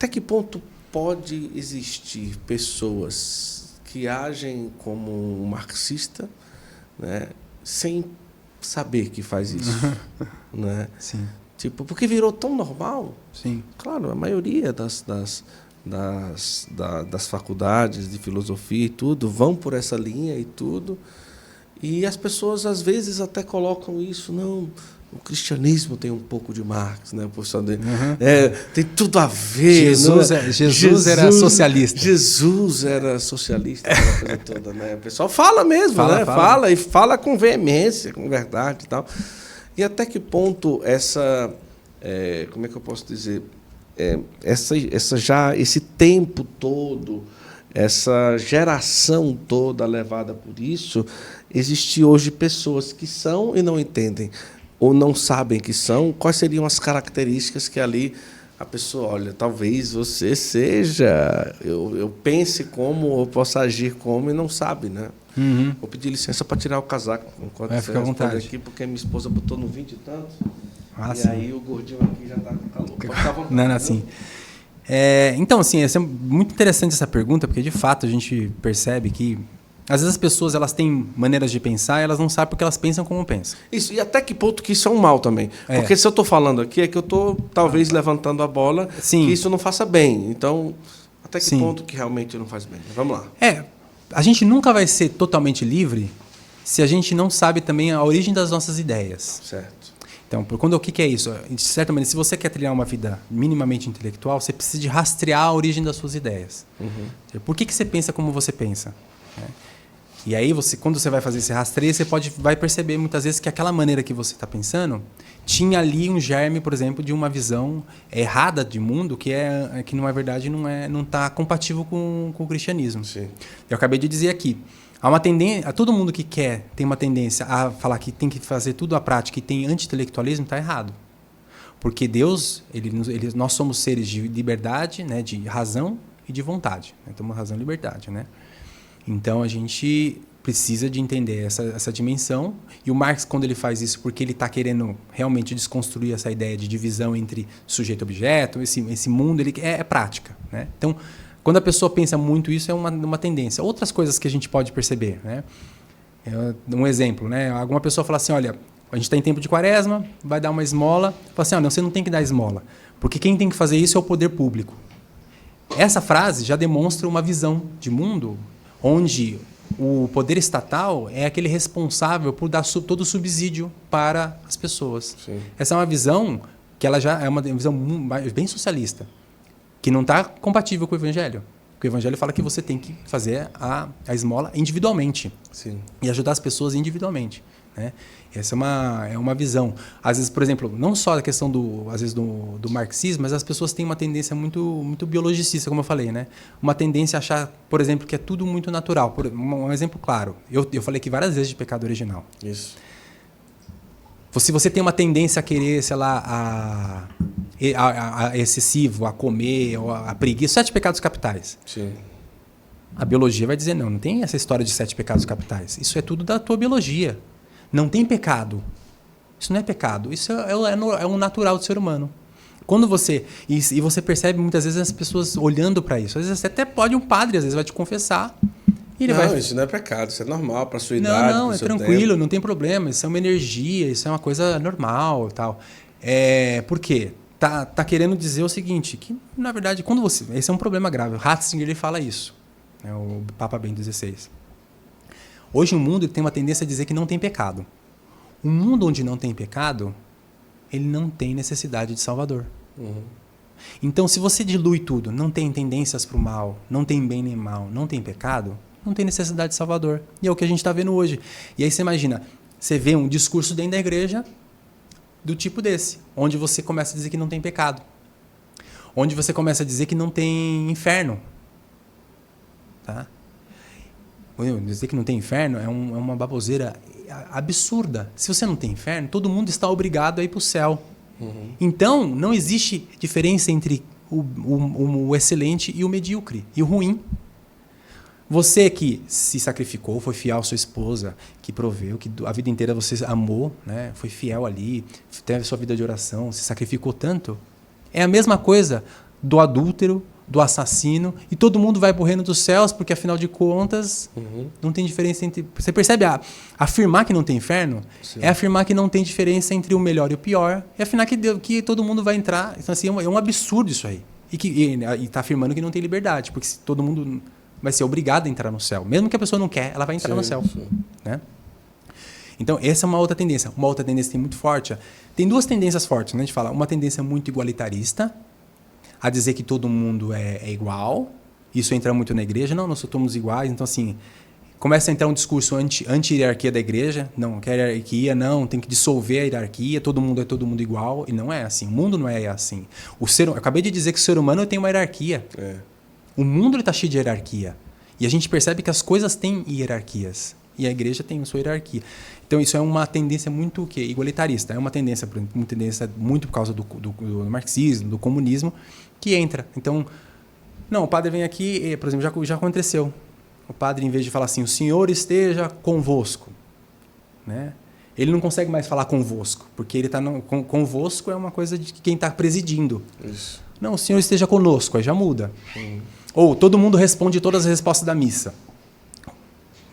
Até que ponto pode existir pessoas que agem como um marxista, né, sem saber que faz isso? Né? Sim. Tipo, porque virou tão normal. Sim. Claro, a maioria das faculdades de filosofia e tudo vão por essa linha e tudo. E as pessoas, às vezes, até colocam isso, não, o cristianismo tem um pouco de Marx, né? Tem tudo a ver. Jesus era socialista. Jesus era socialista, aquela coisa toda, né? O pessoal fala mesmo, fala, e fala com veemência, com verdade e tal. E até que ponto como é que eu posso dizer? Esse tempo todo, essa geração toda levada por isso, existe hoje pessoas que são e não entendem, ou não sabem que são, quais seriam as características que ali a pessoa, olha, talvez você seja, eu pense como, ou possa agir como, e não sabe, né? Uhum. Vou pedir licença para tirar o casaco, enquanto você fica à vontade aqui, porque minha esposa botou no 20 e tantos, e sim. aí o gordinho aqui já está com calor. Pode ficar à vontade, não, assim. Então, assim, é muito interessante essa pergunta, porque, de fato, a gente percebe que às vezes as pessoas elas têm maneiras de pensar e elas não sabem porque elas pensam como pensam. Isso, e até que ponto que isso é um mal também. Porque se eu estou falando aqui, é que eu estou, talvez, levantando a bola, Sim. que isso não faça bem. Então, até que Sim. ponto que realmente não faz bem? Vamos lá. A gente nunca vai ser totalmente livre se a gente não sabe também a origem das nossas ideias. Certo. Então, o que é isso? De certa maneira, se você quer trilhar uma vida minimamente intelectual, você precisa de rastrear a origem das suas ideias. Uhum. Por que você pensa como você pensa? E aí, quando você vai fazer esse rastreio, você vai perceber muitas vezes que aquela maneira que você está pensando tinha ali um germe, por exemplo, de uma visão errada de mundo que na verdade não está compatível com o cristianismo. Sim. Eu acabei de dizer aqui, há uma tendência, todo mundo que tem uma tendência a falar que tem que fazer tudo à prática e tem anti-intelectualismo, está errado. Porque Deus, nós somos seres de liberdade, né, de razão e de vontade. Né? Temos razão e liberdade, né? Então, a gente precisa de entender essa dimensão. E o Marx, quando ele faz isso, porque ele está querendo realmente desconstruir essa ideia de divisão entre sujeito e objeto, esse mundo é prática. Né? Então, quando a pessoa pensa muito isso, é uma tendência. Outras coisas que a gente pode perceber. Né? Um exemplo, né? Alguma pessoa fala assim, olha, a gente está em tempo de quaresma, vai dar uma esmola. Fala assim, não, você não tem que dar esmola, porque quem tem que fazer isso é o poder público. Essa frase já demonstra uma visão de mundo onde o poder estatal é aquele responsável por dar todo o subsídio para as pessoas. Sim. Essa é uma visão que ela já é uma visão bem socialista, que não está compatível com o Evangelho. Porque o Evangelho fala que você tem que fazer a esmola individualmente. Sim. E ajudar as pessoas individualmente. Né? Essa é uma visão. Às vezes, por exemplo, não só a questão do marxismo, mas as pessoas têm uma tendência muito biologicista, como eu falei. Né? Uma tendência a achar, por exemplo, que é tudo muito natural. Um exemplo claro. Eu falei aqui várias vezes de pecado original. Isso. Se você tem uma tendência a querer, sei lá, a excessivo, a comer, ou a preguiça, 7 pecados capitais. Sim. A biologia vai dizer, não tem essa história de 7 pecados capitais. Isso é tudo da tua biologia. Não tem pecado. Isso não é pecado. Isso é um natural do ser humano. Quando você percebe muitas vezes as pessoas olhando para isso. Às vezes até pode um padre, às vezes vai te confessar. Isso não é pecado, isso é normal para a sua idade. Não, é tranquilo, tempo. Não tem problema. Isso é uma energia, isso é uma coisa normal e tal. Por quê? Tá querendo dizer o seguinte, que na verdade, esse é um problema grave. O Ratzinger ele fala isso, né, o Papa Bento XVI. Hoje o mundo tem uma tendência a dizer que não tem pecado. Um mundo onde não tem pecado, ele não tem necessidade de Salvador. Uhum. Então, se você dilui tudo, não tem tendências para o mal, não tem bem nem mal, não tem pecado, não tem necessidade de Salvador. E é o que a gente está vendo hoje. E aí você imagina, você vê um discurso dentro da igreja do tipo desse, onde você começa a dizer que não tem pecado. Onde você começa a dizer que não tem inferno. Tá? Dizer que não tem inferno é uma baboseira absurda. Se você não tem inferno, todo mundo está obrigado a ir para o céu. Uhum. Então, não existe diferença entre o excelente e o medíocre, e o ruim. Você que se sacrificou, foi fiel à sua esposa, que proveu, que a vida inteira você amou, né? Foi fiel ali, teve sua vida de oração, se sacrificou tanto. É a mesma coisa do adúltero, do assassino, e todo mundo vai pro reino dos céus, porque afinal de contas não tem diferença entre... Você percebe? Afirmar que não tem inferno é afirmar que não tem diferença entre o melhor e o pior, é afirmar que todo mundo vai entrar. Então, assim, é um absurdo isso aí. E tá afirmando que não tem liberdade, porque se todo mundo vai ser obrigado a entrar no céu. Mesmo que a pessoa não quer, ela vai entrar no céu. Né? Então, essa é uma outra tendência. Uma outra tendência que tem muito forte. Tem duas tendências fortes, né? A gente fala uma tendência muito igualitarista, a dizer que todo mundo é igual. Isso entra muito na igreja. Não, nós somos iguais. Então, assim, começa a entrar um discurso anti-hierarquia da igreja. Não, quer hierarquia, não, tem que dissolver a hierarquia, todo mundo é todo mundo igual. E não é assim. O mundo não é assim. Eu acabei de dizer que o ser humano tem uma hierarquia. O mundo está cheio de hierarquia. E a gente percebe que as coisas têm hierarquias. E a igreja tem a sua hierarquia. Então, isso é uma tendência muito igualitarista. É uma tendência muito por causa do marxismo, do comunismo, que entra. Então, não, o padre vem aqui, por exemplo, já aconteceu. O padre, em vez de falar assim, o Senhor esteja convosco, né? Ele não consegue mais falar convosco, porque ele está convosco é uma coisa de quem está presidindo. Isso. Não, o Senhor esteja conosco, aí já muda. Ou todo mundo responde todas as respostas da missa.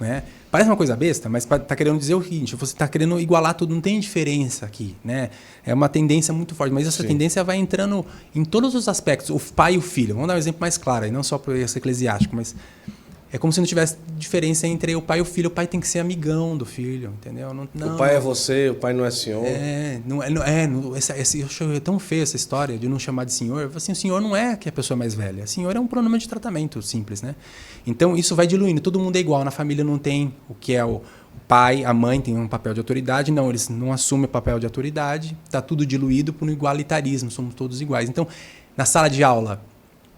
Né? Parece uma coisa besta, mas está querendo dizer o seguinte, você está querendo igualar tudo, não tem diferença aqui. Né? É uma tendência muito forte, mas essa tendência vai entrando em todos os aspectos, o pai e o filho. Vamos dar um exemplo mais claro, e não só para esse eclesiástico, mas é como se não tivesse diferença entre o pai e o filho. O pai tem que ser amigão do filho, entendeu? Não, o pai é você, o pai não é senhor. Eu acho tão feio essa história de não chamar de senhor. Assim, o senhor não é que a pessoa mais velha. O senhor é um pronome de tratamento simples, né? Então, isso vai diluindo. Todo mundo é igual. Na família não tem o que é o pai, a mãe tem um papel de autoridade. Não, eles não assumem o papel de autoridade. Está tudo diluído por um igualitarismo. Somos todos iguais. Então, na sala de aula,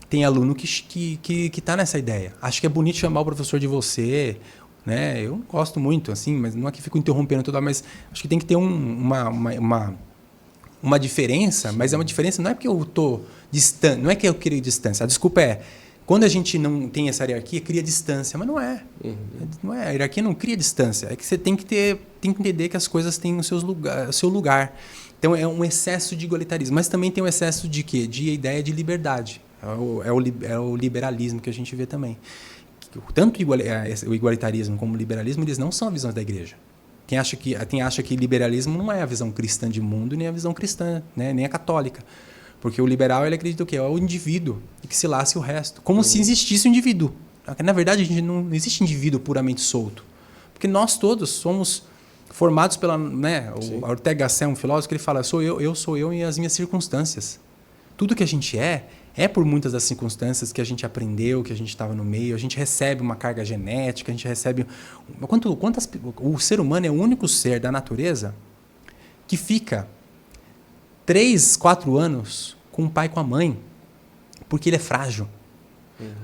tem aluno que está nessa ideia. Acho que é bonito chamar o professor de você, né? Eu gosto muito, assim, mas não é que fico interrompendo toda hora, mas acho que tem que ter uma diferença, mas é uma diferença, não é porque eu estou distante, não é que eu queria distância. A desculpa é, quando a gente não tem essa hierarquia, cria distância, mas não é. Não é. A hierarquia não cria distância, é que você tem que entender que as coisas têm o seu lugar. Então é um excesso de igualitarismo, mas também tem um excesso de quê? De ideia de liberdade. É o liberalismo que a gente vê também. Tanto o igualitarismo como o liberalismo, eles não são a visão da igreja. Quem acha que liberalismo não é a visão cristã de mundo, nem a visão cristã, né? Nem a católica. Porque o liberal, ele acredita o quê? É o indivíduo, e que se lasque o resto. Como se existisse um indivíduo. Na verdade, não existe indivíduo puramente solto. Porque nós todos somos formados pela... Né? O Ortega Gasset, um filósofo, que ele fala, sou eu e as minhas circunstâncias. Tudo que a gente é por muitas das circunstâncias que a gente aprendeu, que a gente estava no meio, a gente recebe uma carga genética, a gente recebe... O ser humano é o único ser da natureza que fica 3, 4 anos com o pai e com a mãe, porque ele é frágil.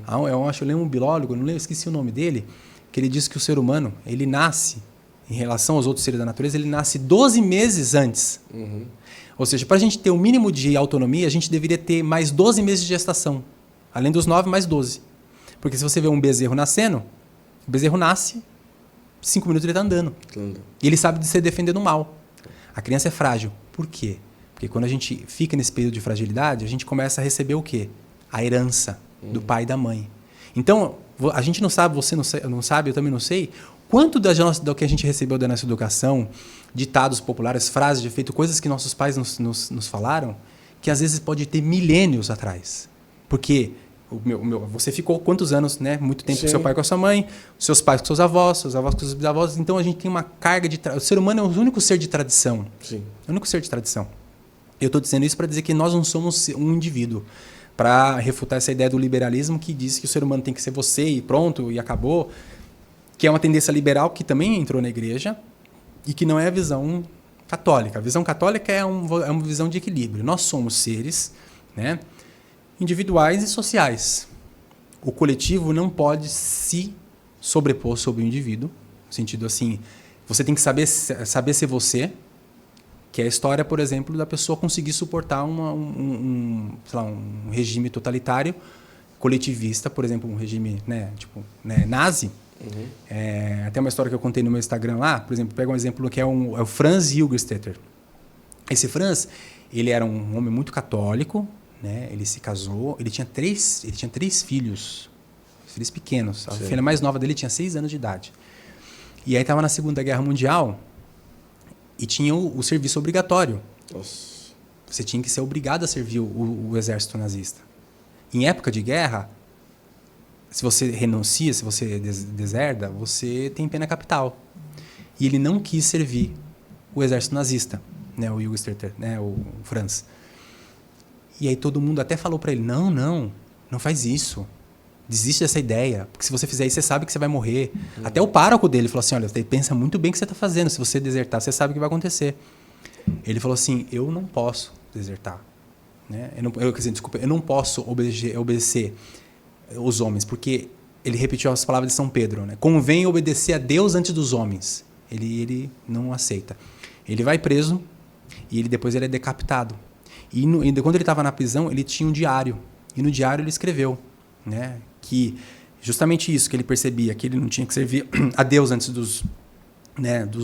Eu leio um biólogo, esqueci o nome dele, que ele diz que o ser humano, ele nasce, em relação aos outros seres da natureza, ele nasce 12 meses antes. Ou seja, para a gente ter o mínimo de autonomia, a gente deveria ter mais 12 meses de gestação. Além dos 9, mais 12. Porque se você vê um bezerro nascendo, o bezerro nasce, 5 minutos ele está andando. E ele sabe de se defender do mal. A criança é frágil. Por quê? Porque quando a gente fica nesse período de fragilidade, a gente começa a receber o quê? A herança do pai e da mãe. Então, a gente não sabe, você não sabe, eu também não sei, quanto do que a gente recebeu da nossa educação, ditados populares, frases de efeito, coisas que nossos pais nos falaram, que às vezes pode ter milênios atrás. Porque você ficou quantos anos, né? Muito tempo com seu pai e com a sua mãe, seus pais com seus avós com seus bisavós. Então a gente tem uma carga de... O ser humano é o único ser de tradição. É o único ser de tradição. Eu estou dizendo isso para dizer que nós não somos um indivíduo. Para refutar essa ideia do liberalismo que diz que o ser humano tem que ser você e pronto, e acabou. Que é uma tendência liberal que também entrou na igreja e que não é a visão católica. A visão católica é uma visão de equilíbrio. Nós somos seres, né, individuais e sociais. O coletivo não pode se sobrepor sobre o indivíduo. No sentido assim, você tem que saber ser você, que é a história, por exemplo, da pessoa conseguir suportar um regime totalitário, coletivista, por exemplo, um regime nazi. Até uma história que eu contei no meu Instagram lá, por exemplo, pega um exemplo que é o Franz Hilgerstetter. Esse Franz, ele era um homem muito católico, né? Ele se casou, ele tinha três filhos pequenos. A filha mais nova dele tinha 6 anos de idade. E aí estava na Segunda Guerra Mundial e tinha o serviço obrigatório. Nossa. Você tinha que ser obrigado a servir o exército nazista. Em época de guerra, se você renuncia, se você deserda, você tem pena capital. E ele não quis servir o exército nazista, né, o Jugosláver, né, o Franz. E aí todo mundo até falou para ele, não faz isso. Desiste dessa ideia, porque se você fizer isso, você sabe que você vai morrer. Até o pároco dele falou assim, olha, você pensa muito bem o que você está fazendo. Se você desertar, você sabe o que vai acontecer. Ele falou assim, eu não posso desertar. Né? Eu não posso obedecer os homens, porque ele repetiu as palavras de São Pedro, né? Convém obedecer a Deus antes dos homens. Ele não aceita. Ele vai preso e depois ele é decapitado. E quando ele estava na prisão, ele tinha um diário. E no diário ele escreveu, né, que justamente isso, que ele percebia, que ele não tinha que servir a Deus antes dos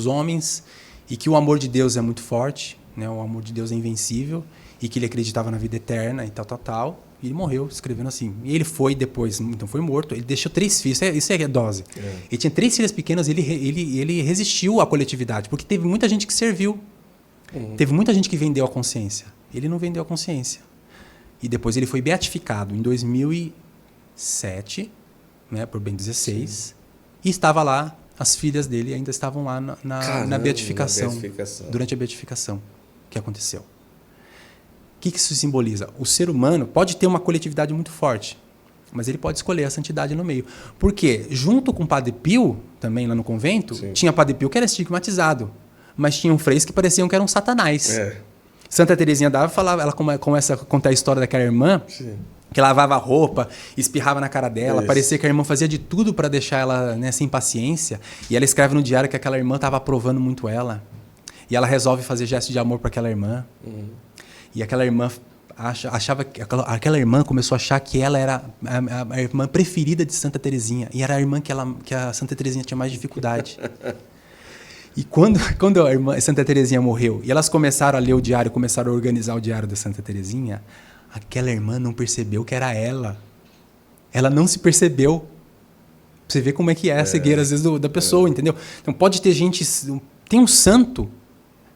homens, e que o amor de Deus é muito forte, né, o amor de Deus é invencível, e que ele acreditava na vida eterna e tal. E ele morreu escrevendo assim. E ele foi depois, então foi morto. Ele deixou 3 filhos. Isso é dose. Ele tinha 3 filhas pequenas e ele resistiu à coletividade. Porque teve muita gente que serviu. Teve muita gente que vendeu a consciência. Ele não vendeu a consciência. E depois ele foi beatificado em 2007, né, por Bento XVI. E estava lá, as filhas dele ainda estavam lá na beatificação. Durante a beatificação que aconteceu. O que isso simboliza? O ser humano pode ter uma coletividade muito forte, mas ele pode escolher a santidade no meio. Por quê? Junto com o Padre Pio, também lá no convento, tinha Padre Pio que era estigmatizado, mas tinham freis que pareciam que eram satanás. Santa Teresinha d'Ávila falava, ela começa a contar a história daquela irmã, que lavava a roupa, espirrava na cara dela, parecia que a irmã fazia de tudo para deixar ela, né, sem paciência, e ela escreve no diário que aquela irmã estava aprovando muito ela, e ela resolve fazer gesto de amor para aquela irmã. E aquela irmã aquela irmã começou a achar que ela era a irmã preferida de Santa Teresinha. E era a irmã que a Santa Teresinha tinha mais dificuldade. E quando a irmã Santa Teresinha morreu, e elas começaram a ler o diário, começaram a organizar o diário da Santa Teresinha, aquela irmã não percebeu que era ela. Ela não se percebeu. Você vê como é que é a cegueira, às vezes, da pessoa, entendeu? Então, pode ter gente... Tem um santo,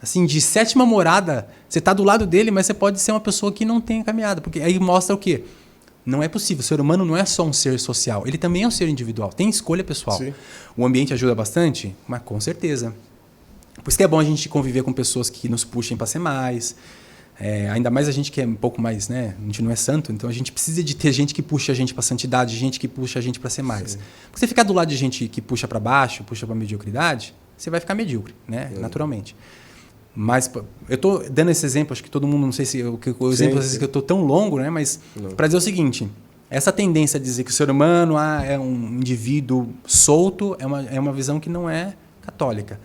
assim, de 7ª morada, você está do lado dele, mas você pode ser uma pessoa que não tem caminhada. Porque aí mostra o quê? Não é possível. O ser humano não é só um ser social. Ele também é um ser individual. Tem escolha pessoal. Sim. O ambiente ajuda bastante? Mas com certeza. Por isso que é bom a gente conviver com pessoas que nos puxem para ser mais. Ainda mais a gente que é um pouco mais, né? A gente não é santo, então a gente precisa de ter gente que puxa a gente para santidade, gente que puxa a gente para ser mais. Sim. Porque você ficar do lado de gente que puxa para baixo, puxa para mediocridade, você vai ficar medíocre, né? Naturalmente. Mas eu estou dando esse exemplo, acho que todo mundo, não sei se o exemplo às vezes que eu estou tão longo, né? Mas para dizer o seguinte, essa tendência a dizer que o ser humano é um indivíduo solto é uma visão que não é católica.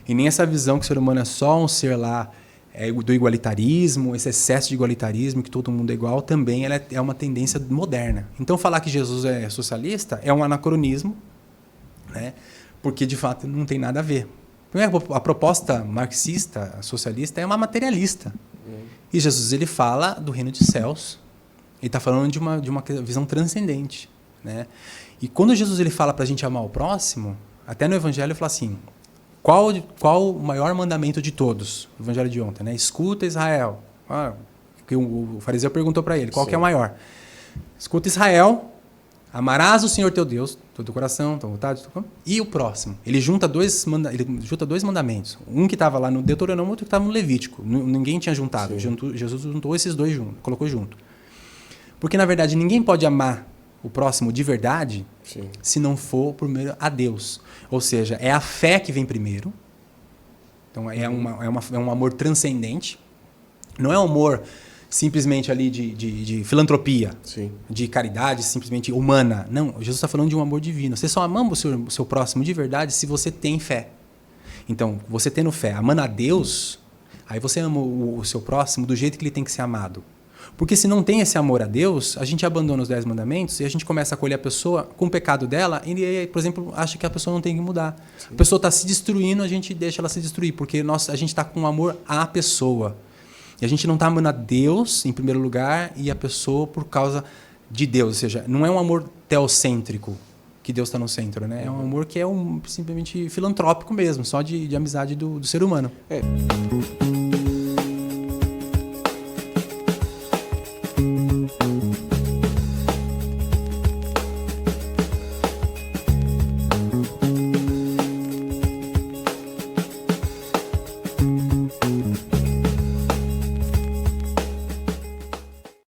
E nem essa visão que o ser humano é só um ser lá do igualitarismo, esse excesso de igualitarismo, que todo mundo é igual, também ela é uma tendência moderna. Então falar que Jesus é socialista é um anacronismo, né? Porque de fato não tem nada a ver. A proposta marxista, socialista, é uma materialista. E Jesus ele fala do reino dos céus. Ele está falando de uma visão transcendente, né? E quando Jesus ele fala para a gente amar o próximo, até no Evangelho ele fala assim, qual o maior mandamento de todos? O Evangelho de ontem, né? Escuta Israel. O fariseu perguntou para ele, qual que é o maior? Escuta Israel, amarás o Senhor teu Deus, todo o coração, toda vontade, e o próximo. Ele junta dois mandamentos. Um que estava lá no Deuteronômio, outro que estava no Levítico. Ninguém tinha juntado. Jesus juntou esses dois juntos, colocou junto. Porque, na verdade, ninguém pode amar o próximo de verdade se não for primeiro a Deus. Ou seja, é a fé que vem primeiro. Então, é um amor transcendente. Não é um amor simplesmente ali de filantropia, de caridade simplesmente humana. Não, Jesus está falando de um amor divino. Você só ama o seu próximo de verdade se você tem fé. Então, você tendo fé, amando a Deus, aí você ama o seu próximo do jeito que ele tem que ser amado. Porque se não tem esse amor a Deus, a gente abandona os 10 mandamentos e a gente começa a acolher a pessoa com o pecado dela e, por exemplo, acha que a pessoa não tem que mudar. Sim. A pessoa está se destruindo, a gente deixa ela se destruir, porque a gente está com amor à pessoa. E a gente não está amando a Deus em primeiro lugar e a pessoa por causa de Deus. Ou seja, não é um amor teocêntrico, que Deus está no centro, né? É um amor que é simplesmente filantrópico mesmo, só de amizade do ser humano. É.